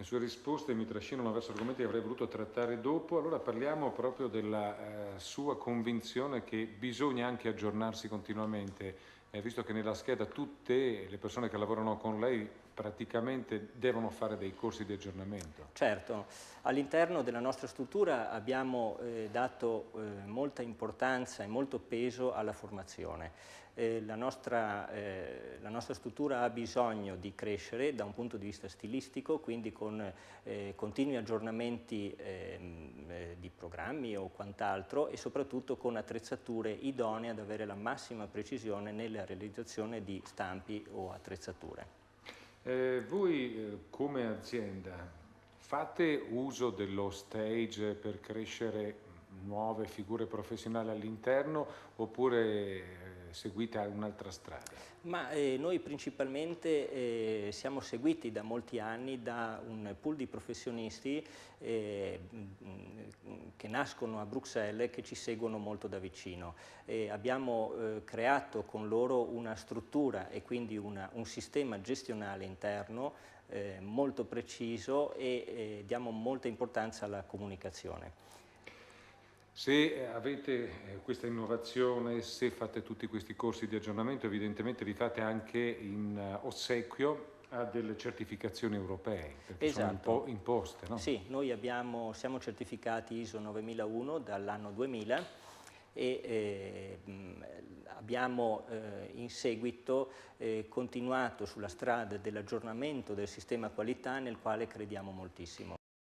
Le sue risposte mi trascinano verso argomenti che avrei voluto trattare dopo, allora parliamo proprio della sua convinzione che bisogna anche aggiornarsi continuamente, visto che nella scheda tutte le persone che lavorano con lei praticamente devono fare dei corsi di aggiornamento. Certo, all'interno della nostra struttura abbiamo dato molta importanza e molto peso alla formazione. La nostra struttura ha bisogno di crescere da un punto di vista stilistico, quindi con continui aggiornamenti di programmi o quant'altro, e soprattutto con attrezzature idonee ad avere la massima precisione nella realizzazione di stampi o attrezzature. Voi come azienda fate uso dello stage per crescere nuove figure professionali all'interno oppure seguite un'altra strada? Ma noi principalmente siamo seguiti da molti anni da un pool di professionisti che nascono a Bruxelles e che ci seguono molto da vicino. Abbiamo creato con loro una struttura e quindi un sistema gestionale interno molto preciso e diamo molta importanza alla comunicazione. Se avete questa innovazione, se fate tutti questi corsi di aggiornamento, evidentemente li fate anche in ossequio a delle certificazioni europee, perché sono imposte, no? Sì, noi siamo certificati ISO 9001 dall'anno 2000 e abbiamo in seguito continuato sulla strada dell'aggiornamento del sistema qualità, nel quale crediamo moltissimo.